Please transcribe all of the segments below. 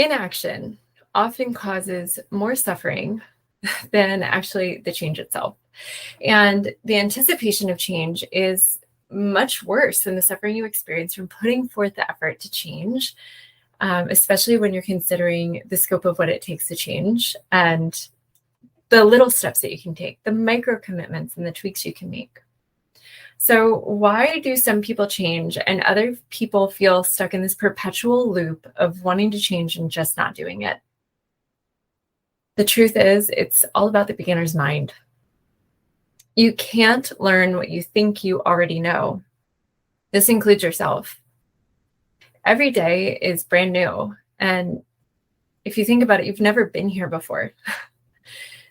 Inaction often causes more suffering than actually the change itself. And the anticipation of change is much worse than the suffering you experience from putting forth the effort to change, especially when you're considering the scope of what it takes to change and the little steps that you can take, the micro commitments and the tweaks you can make. So why do some people change and other people feel stuck in this perpetual loop of wanting to change and just not doing it? The truth is, it's all about the beginner's mind. You can't learn what you think you already know. This includes yourself. Every day is brand new. And if you think about it, you've never been here before.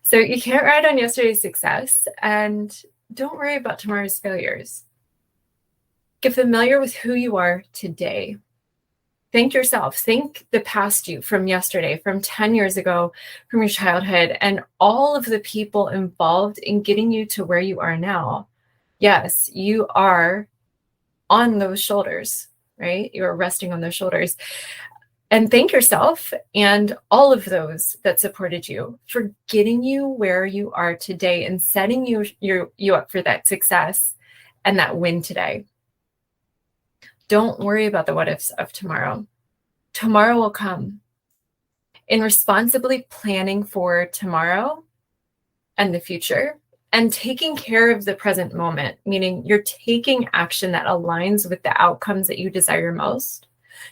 So you can't ride on yesterday's success and don't worry about tomorrow's failures. Get familiar with who you are today. Thank yourself. Thank the past you from yesterday, from 10 years ago, from your childhood, and all of the people involved in getting you to where you are now. Yes, you are on those shoulders, right? You are resting on those shoulders. And thank yourself and all of those that supported you for getting you where you are today and setting you up for that success and that win today. Don't worry about the what ifs of tomorrow. Tomorrow will come. In responsibly planning for tomorrow and the future and taking care of the present moment, meaning you're taking action that aligns with the outcomes that you desire most,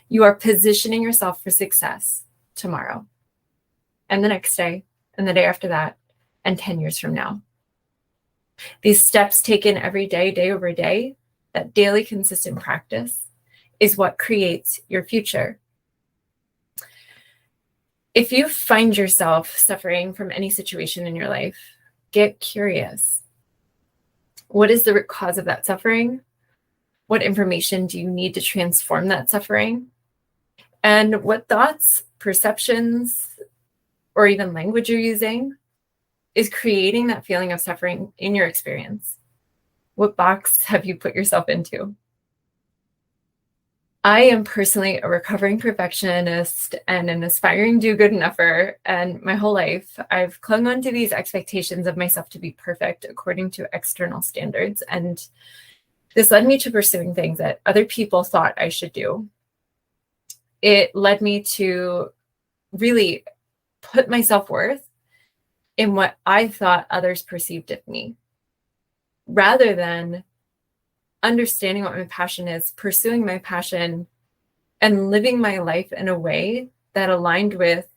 you are positioning yourself for success tomorrow and the next day and the day after that and 10 years from now. These steps taken every day, day over day, that daily consistent practice is what creates your future. If you find yourself suffering from any situation in your life, get curious. What is the root cause of that suffering? What information do you need to transform that suffering? And what thoughts, perceptions, or even language you're using is creating that feeling of suffering in your experience? What box have you put yourself into? I am personally a recovering perfectionist and an aspiring do-good-enougher, and my whole life I've clung on to these expectations of myself to be perfect according to external standards, and this led me to pursuing things that other people thought I should do. It led me to really put my self-worth in what I thought others perceived of me, rather than understanding what my passion is, pursuing my passion, and living my life in a way that aligned with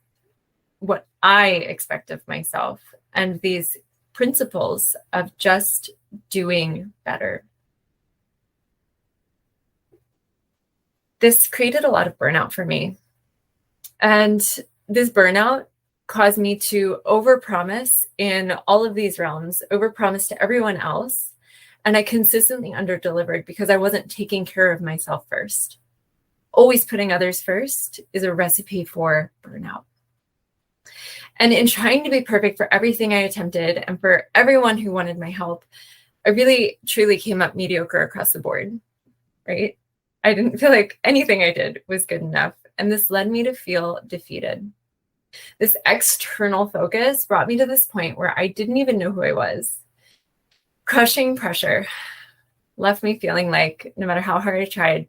what I expect of myself and these principles of just doing better. This created a lot of burnout for me. And this burnout caused me to overpromise in all of these realms, overpromise to everyone else. And I consistently underdelivered because I wasn't taking care of myself first. Always putting others first is a recipe for burnout. And in trying to be perfect for everything I attempted and for everyone who wanted my help, I really, truly came up mediocre across the board, right? I didn't feel like anything I did was good enough. And this led me to feel defeated. This external focus brought me to this point where I didn't even know who I was. Crushing pressure left me feeling like no matter how hard I tried,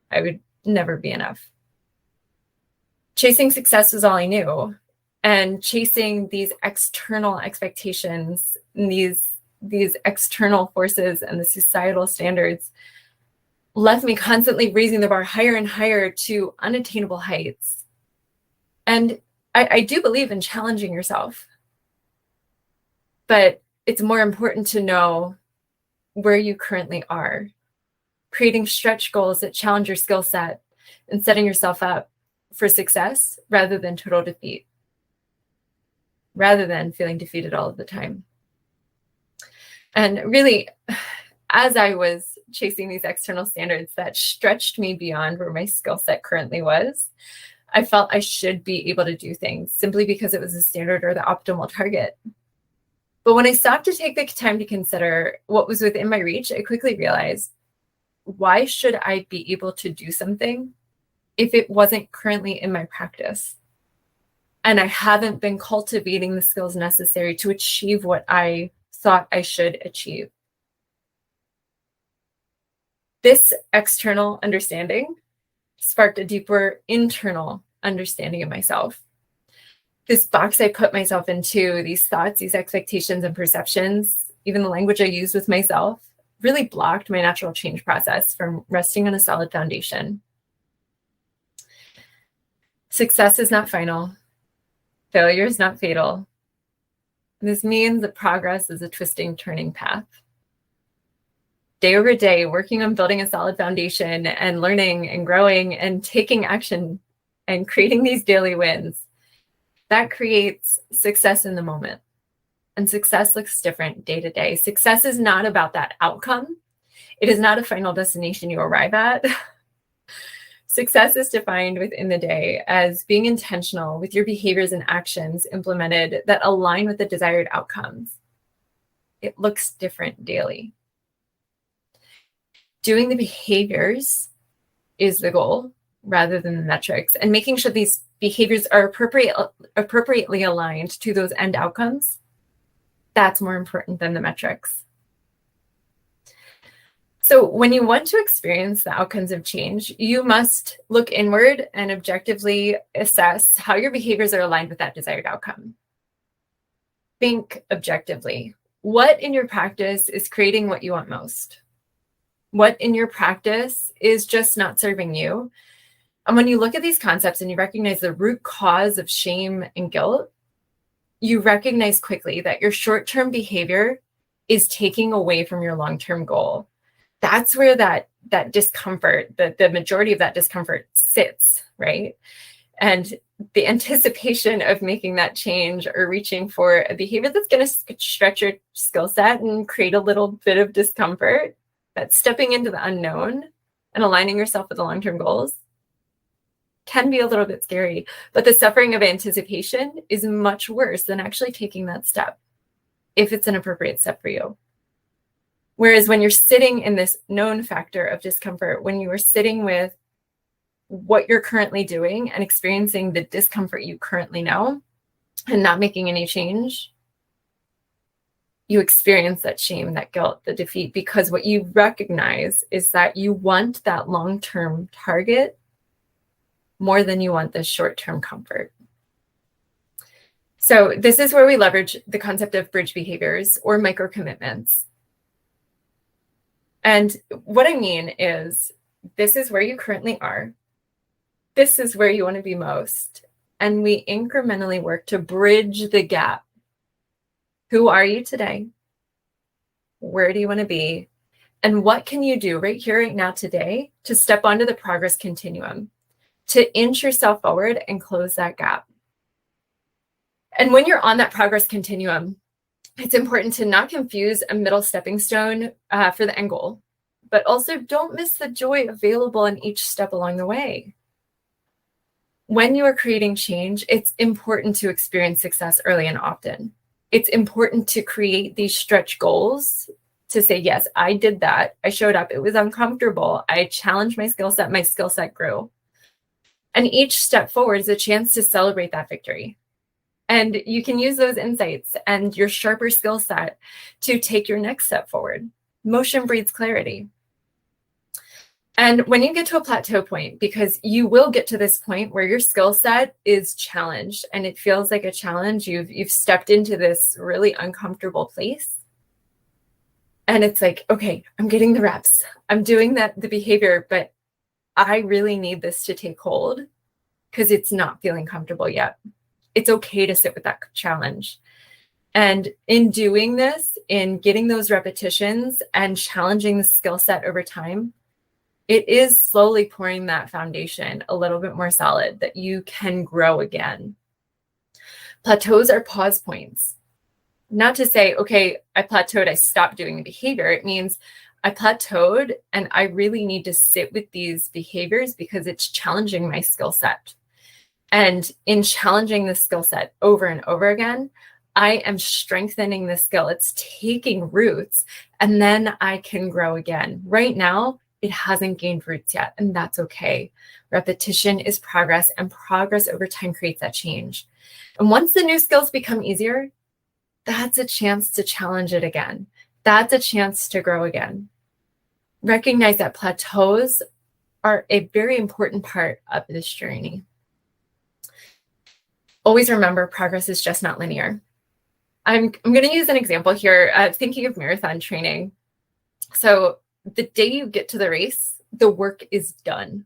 I would never be enough. Chasing success was all I knew. And chasing these external expectations, and these external forces and the societal standards left me constantly raising the bar higher and higher to unattainable heights. And I do believe in challenging yourself, but it's more important to know where you currently are, creating stretch goals that challenge your skill set and setting yourself up for success rather than total defeat, rather than feeling defeated all of the time. And really, as I was chasing these external standards that stretched me beyond where my skill set currently was, I felt I should be able to do things simply because it was the standard or the optimal target. But when I stopped to take the time to consider what was within my reach, I quickly realized, why should I be able to do something if it wasn't currently in my practice? and I haven't been cultivating the skills necessary to achieve what I thought I should achieve. This external understanding sparked a deeper internal understanding of myself. This box I put myself into, these thoughts, these expectations and perceptions, even the language I used with myself, really blocked my natural change process from resting on a solid foundation. Success is not final. Failure is not fatal. This means that progress is a twisting, turning path. Day over day, working on building a solid foundation and learning and growing and taking action and creating these daily wins, that creates success in the moment. And success looks different day to day. Success is not about that outcome. It is not a final destination you arrive at. Success is defined within the day as being intentional with your behaviors and actions implemented that align with the desired outcomes. It looks different daily. Doing the behaviors is the goal rather than the metrics, and making sure these behaviors are appropriately aligned to those end outcomes. That's more important than the metrics. So when you want to experience the outcomes of change, you must look inward and objectively assess how your behaviors are aligned with that desired outcome. Think objectively. What in your practice is creating what you want most? What in your practice is just not serving you? And when you look at these concepts and you recognize the root cause of shame and guilt, you recognize quickly that your short-term behavior is taking away from your long-term goal. That's where that discomfort, the majority of that discomfort sits, right? And the anticipation of making that change or reaching for a behavior that's going to stretch your skill set and create a little bit of discomfort, that's stepping into the unknown and aligning yourself with the long-term goals, can be a little bit scary. But the suffering of anticipation is much worse than actually taking that step, if it's an appropriate step for you. Whereas when you're sitting in this known factor of discomfort, when you are sitting with what you're currently doing and experiencing the discomfort you currently know and not making any change, you experience that shame, that guilt, the defeat, because what you recognize is that you want that long-term target more than you want this short-term comfort. So this is where we leverage the concept of bridge behaviors or micro commitments. And what I mean is, this is where you currently are. This is where you want to be most. And we incrementally work to bridge the gap. Who are you today? Where do you want to be? And what can you do right here, right now, today to step onto the progress continuum, to inch yourself forward and close that gap? And when you're on that progress continuum, it's important to not confuse a middle stepping stone for the end goal, but also don't miss the joy available in each step along the way. When you are creating change, it's important to experience success early and often. It's important to create these stretch goals to say, yes, I did that. I showed up. It was uncomfortable. I challenged my skill set grew. And each step forward is a chance to celebrate that victory. And you can use those insights and your sharper skill set to take your next step forward. Motion breeds clarity. And when you get to a plateau point, because you will get to this point where your skill set is challenged and it feels like a challenge, you've stepped into this really uncomfortable place. And it's like, okay, I'm getting the reps. I'm doing the behavior, but I really need this to take hold because it's not feeling comfortable yet. It's okay to sit with that challenge. And in doing this, in getting those repetitions and challenging the skill set over time, it is slowly pouring that foundation a little bit more solid that you can grow again. Plateaus are pause points. Not to say, okay, I plateaued, I stopped doing the behavior. It means I plateaued and I really need to sit with these behaviors because it's challenging my skill set. And in challenging the skill set over and over again, I am strengthening the skill. It's taking roots and then I can grow again. Right now, It hasn't gained roots yet, and that's okay. Repetition is progress, and progress over time creates that change. And once the new skills become easier, that's a chance to challenge it again. That's a chance to grow again. Recognize that plateaus are a very important part of this journey. Always remember, progress is just not linear. I'm going to use an example here, thinking of marathon training. So the day you get to the race, the work is done.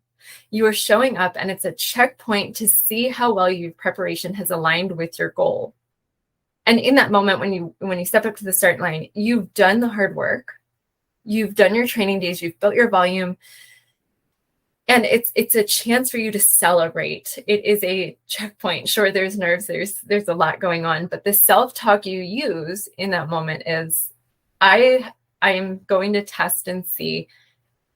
You are showing up, and it's a checkpoint to see how well your preparation has aligned with your goal. And in that moment, when you step up to the start line, you've done the hard work. You've done your training days. You've built your volume. And it's a chance for you to celebrate. It is a checkpoint. Sure, there's nerves. There's a lot going on. But the self-talk you use in that moment is, I am going to test and see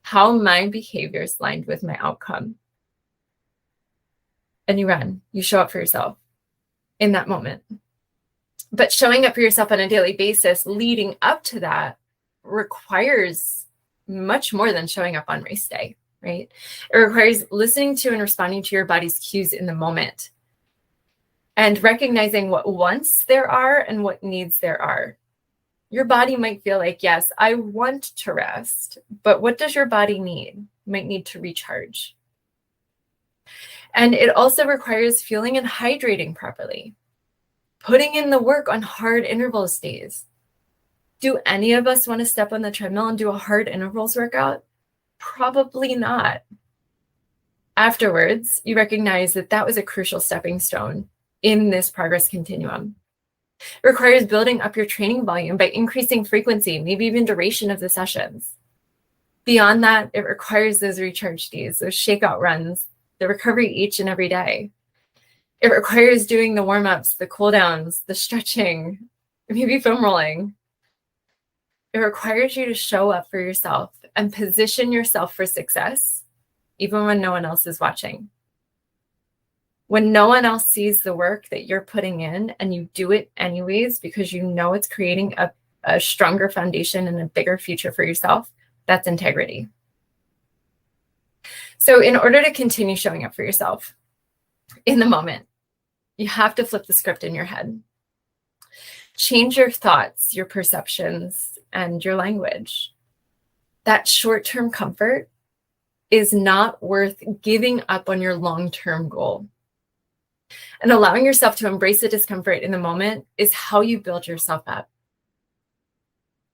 how my behaviors aligned with my outcome. And you run. You show up for yourself in that moment. But showing up for yourself on a daily basis leading up to that requires much more than showing up on race day, right? It requires listening to and responding to your body's cues in the moment and recognizing what wants there are and what needs there are. Your body might feel like, yes, I want to rest, but what does your body need? You might need to recharge. And it also requires fueling and hydrating properly, putting in the work on hard intervals days. Do any of us want to step on the treadmill and do a hard intervals workout? Probably not. Afterwards, you recognize that that was a crucial stepping stone in this progress continuum. It requires building up your training volume by increasing frequency, maybe even duration of the sessions. Beyond that, it requires those recharge days, those shakeout runs, the recovery each and every day. It requires doing the warm-ups, the cool-downs, the stretching, maybe foam rolling. It requires you to show up for yourself and position yourself for success, even when no one else is watching. When no one else sees the work that you're putting in and you do it anyways because you know it's creating a stronger foundation and a bigger future for yourself, that's integrity. So in order to continue showing up for yourself in the moment, you have to flip the script in your head. Change your thoughts, your perceptions, and your language. That short-term comfort is not worth giving up on your long-term goal. And allowing yourself to embrace the discomfort in the moment is how you build yourself up.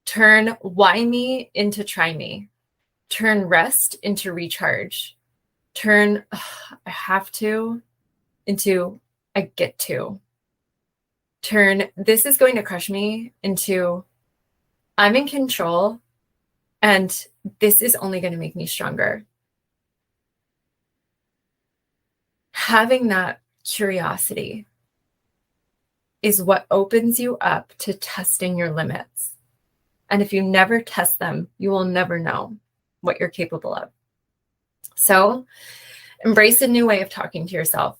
Turn why me into try me. Turn rest into recharge. Turn I have to into I get to. Turn this is going to crush me into I'm in control and this is only going to make me stronger. Having that curiosity is what opens you up to testing your limits. And if you never test them, you will never know what you're capable of. So embrace a new way of talking to yourself.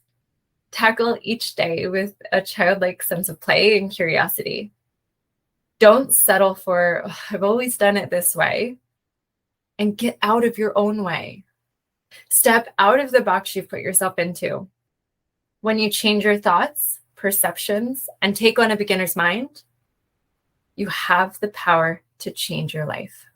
Tackle each day with a childlike sense of play and curiosity. Don't settle for, oh, I've always done it this way, and get out of your own way. Step out of the box you've put yourself into. When you change your thoughts, perceptions, and take on a beginner's mind, you have the power to change your life.